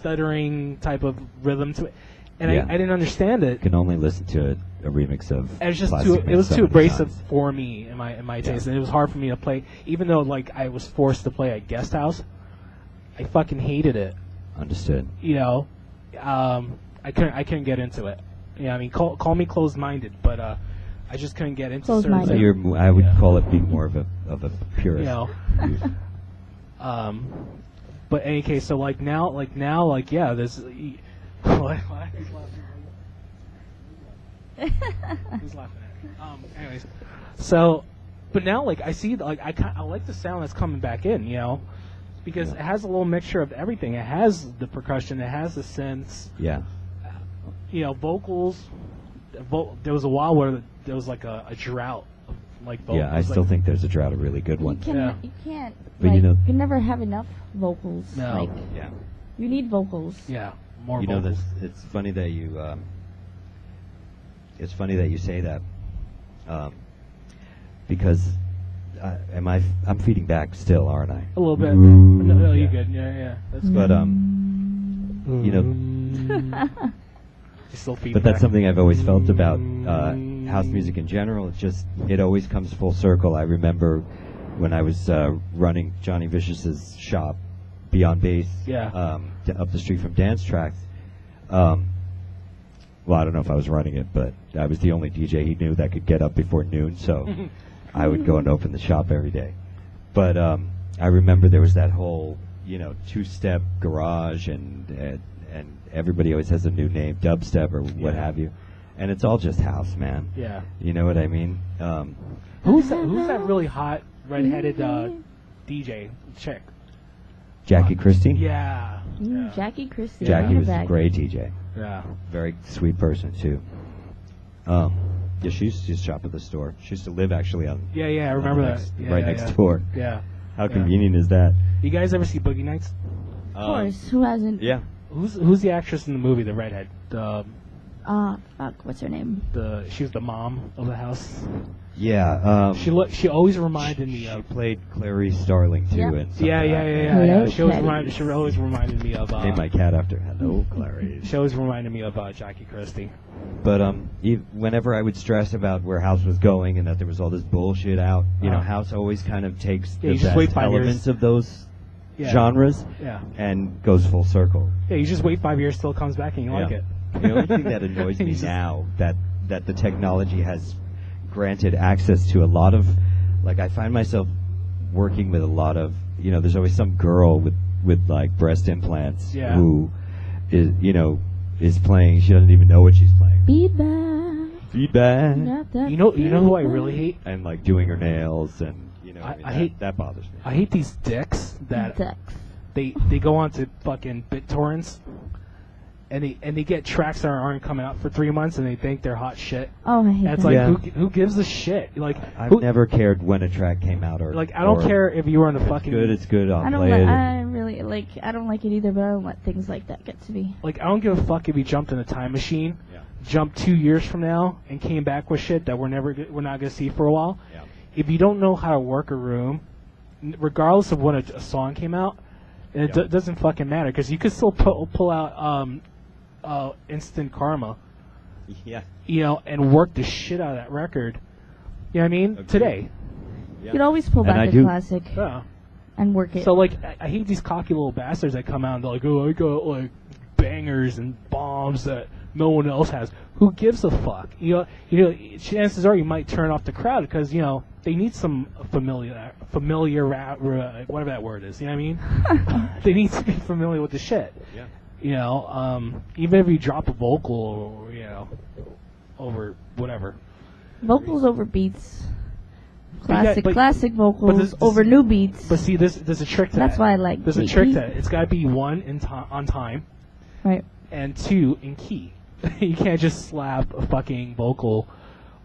stuttering type of rhythm to it, and I didn't understand it. You can only listen to a remix of. It was just Plastic Man it was so too many abrasive times. for me in my taste, and it was hard for me to play. Even though like I was forced to play at Guest House, I fucking hated it. Understood. You know, I couldn't get into it. Yeah, I mean, call me closed-minded, but I just couldn't get into certain. So I would call it being more of a purist. You know. But in any case, so like now, yeah, there's. What? Who's laughing at me? Anyways, so, but now like I see like I like the sound that's coming back in, you know, because it has a little mixture of everything. It has the percussion, it has the synths. Yeah. You know, vocals. There was a while where there was like a drought of like vocals. Yeah, I still think there's a drought of really good ones. You can't. But like, you know, you can never have enough vocals. No. Like, yeah. you need vocals. Yeah, more you know, vocals. it's funny that you. It's funny that you say that, because I'm feeding back still, aren't I? A little bit. Ooh, No, you're good. Yeah, that's good. But you know. Still feeding But that's back. something I've always felt about house music in general. It always comes full circle. I remember when I was running Johnny Vicious's shop, Beyond Bass, up the street from Dance Tracks. Well, I don't know if I was running it, but I was the only DJ he knew that could get up before noon, so I would go and open the shop every day. But I remember there was that whole, two-step garage, and everybody always has a new name, dubstep or what have you, and it's all just house, man. Yeah. You know what I mean? Who's that really hot redheaded DJ chick? Jackie Christie? Yeah. Jackie Christie. Jackie was a great DJ. Yeah. Very sweet person too. Yeah, she used to shop at the store. She used to live actually on. Yeah, I remember that. Right next door. Yeah. How convenient is that? You guys ever see Boogie Nights? Of course. Who hasn't? Yeah. Who's the actress in the movie, the redhead? Fuck, what's her name? She was the mom of the house. Yeah. She always reminded me of. She played Clarice Starling too. Yep. And Yeah. She always reminded me of. Named my cat after Hello Clarice. She always reminded me of Jackie Christie. But whenever I would stress about where house was going and that there was all this bullshit out, house always kind of takes the best elements of those genres and goes full circle. Yeah, you just wait 5 years till it comes back and you like it. The only thing that annoys me now that the technology has granted access to a lot of, like, I find myself working with a lot of, there's always some girl with like breast implants who is playing. She doesn't even know what she's playing. Feedback. You know who I really hate? And like doing her nails and I hate that bothers me. I hate these dicks that they go on to fucking BitTorrents and they get tracks that aren't coming out for 3 months and they think they're hot shit. Oh, I hate and it's that. like who gives a shit? Like I've never cared when a track came out or like I don't care if you were on the fucking. It's good. I'll I don't play it. I don't like it either, but I don't let things like that get to me. Like I don't give a fuck if you jumped in a time machine, jumped 2 years from now and came back with shit that we're not gonna see for a while. Yeah. If you don't know how to work a room, regardless of when a song came out, it doesn't fucking matter because you could still pull out Instant Karma, and work the shit out of that record. You know what I mean? Agreed. Today. Yeah. You could always pull back a classic and work it. So like, I hate these cocky little bastards that come out and they're like, oh, I got like bangers and bombs that no one else has. Who gives a fuck? Chances are you might turn off the crowd because they need some familiar whatever that word is. You know what I mean? They need to be familiar with the shit. Yeah. Even if you drop a vocal or over whatever. Vocals over beats. Classic vocals but over new beats. But see, there's a trick to that. That's why I like. There's a trick to it. It's got to be one on time. Right. And two in key. You can't just slap a fucking vocal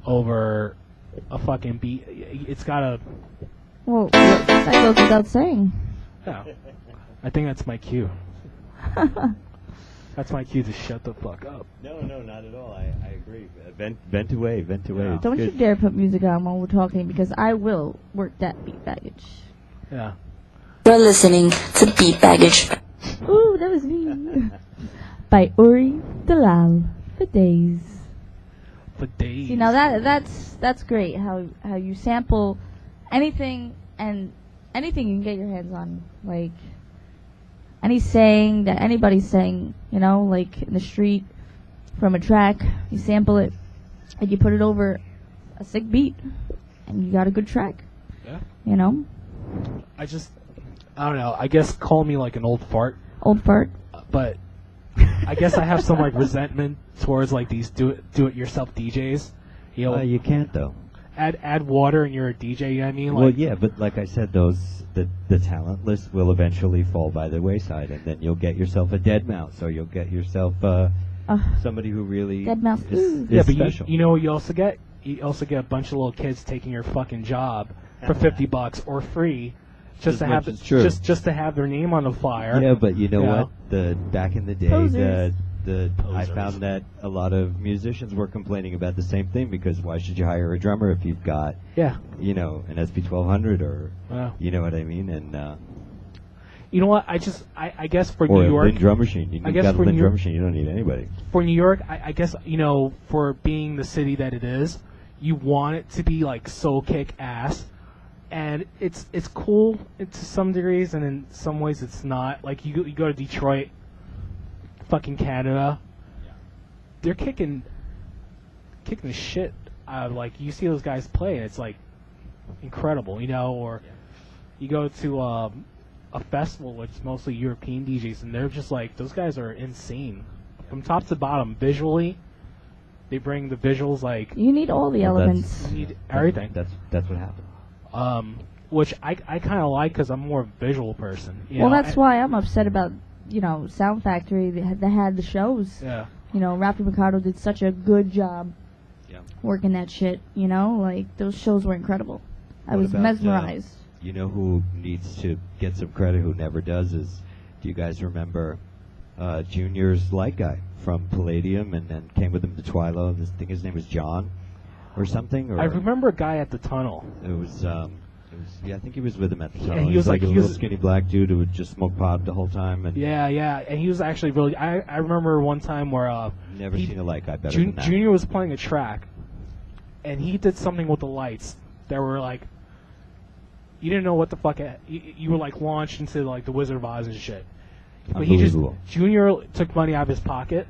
over a fucking beat. It's gotta. Well, that goes without saying. Yeah. I think that's my cue. That's my cue to shut the fuck up. No, not at all. I agree. Vent away. Yeah. Don't you dare put music on while we're talking because I will work that beat baggage. Yeah. You're listening to Beat Baggage. Ooh, that was me. by Uri Dalal for days. For days. You know that's great. How you sample anything and anything you can get your hands on, like any saying that anybody's saying, you know, like in the street from a track, you sample it and you put it over a sick beat, and you got a good track. Yeah. You know. I don't know. I guess call me like an old fart. Old fart. But I guess I have some like resentment towards like these do it yourself DJs. You know, You can't though. Add water and you're a DJ. You know what I mean? Well, Like, yeah, but like I said, the talent list will eventually fall by the wayside, and then you'll get yourself a dead mouse, or you'll get yourself somebody who really Dead mouse. is yeah, but special. you know what you also get? You also get a bunch of little kids taking your fucking job for $50 or free, just As to have much as true. just to have their name on the flyer. Yeah, but you know Yeah. what? Back in the day, Posers. I Posers. found that a lot of musicians were complaining about the same thing, because why should you hire a drummer if you've got, Yeah. you know, an SP1200 or, Yeah. you know what I mean? And You know what? I guess for or New a York, Linn drum machine. I You've guess got a for Linn New- drum machine. You don't need anybody. for New York, I guess, you know, for being the city that it is, you want it to be like so kick ass, and it's cool to some degrees, and in some ways it's not. Like you go to Detroit, fucking Canada, they're kicking the shit out of, like, you see those guys play, and it's like incredible, you know. Or you go to a festival which is mostly European DJs, and they're just like, those guys are insane from top to bottom. Visually, they bring the visuals, like, You need all the Well, elements. you need everything. That's what happened. Which I kind of like, because I'm more a visual person. You Well, know? that's why I'm upset about, you know, Sound Factory. They had the shows. Yeah. You know, Rafi Mercado did such a good job Yeah. working that shit. You know, like those shows were incredible. I What was about, mesmerized. You know who needs to get some credit, who never does, is, do you guys remember Junior's light guy from Palladium, and then came with him to Twilo? I think his name was John or something. Or I remember a guy at the tunnel. It was, yeah, I think he was with him at the Yeah, time. he was like- a he little was- skinny black dude who would just smoke pot the whole time, and Yeah, and he was actually really. I remember one time where never he- seen a light guy better than that. Junior was playing a track, and he did something with the lights that were like, you didn't know what the fuck. You were like launched into like the Wizard of Oz and shit. But he just Unbelievable. Junior took money out of his pocket,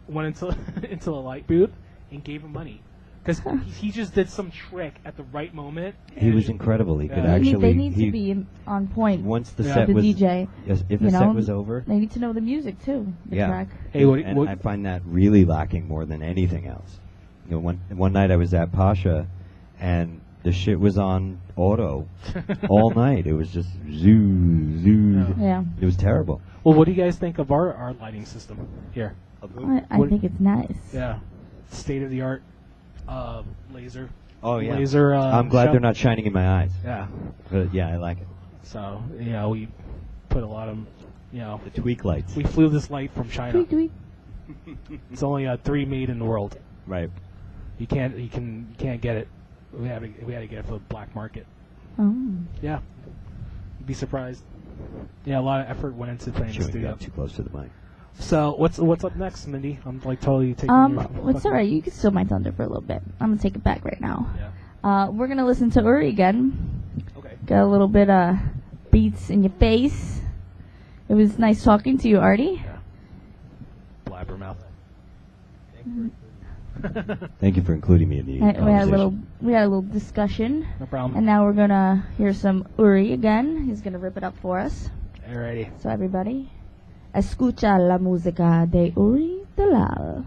went into into the light booth, and gave him money. Because he just did some trick at the right moment. He and was incredible. He Yeah. could They need- actually. they need he, to be on point. once the Yeah. set The was. DJ. Yes, if You the know, set was over. They need to know the music too. The Yeah. track. Hey, what, And what, I find that really lacking more than anything else. You know, one night I was at Pasha, and the shit was on auto all night. It was just zoo. Yeah. Yeah. It was terrible. well, what do you guys think of our lighting system here? I What- think it's nice. Yeah, state of the art laser. Oh yeah. Laser. I'm glad show. they're not shining in my eyes. Yeah. But yeah, I like it. So we put a lot of, The tweak lights. we flew this light from China. Tweet, tweet. It's only 3 made in the world. Right. You can't get it. We had to get it for the black market. Oh. Yeah. You'd be surprised. Yeah, a lot of effort went into playing the Chewing studio. gum too close to the mic. So what's up next, Mindy? I'm like totally taking your It's alright. You can steal my thunder for a little bit. I'm gonna take it back right now. Yeah. We're gonna listen to Uri again. Okay. Got a little bit of beats in your face. It was nice talking to you, Artie. Yeah. Blabbermouth. Thank you for including me in the We had conversation. a little discussion, No problem. and now we're gonna hear some Uri again. He's gonna rip it up for us. Alrighty. So everybody, escucha la música de Uri Dalal.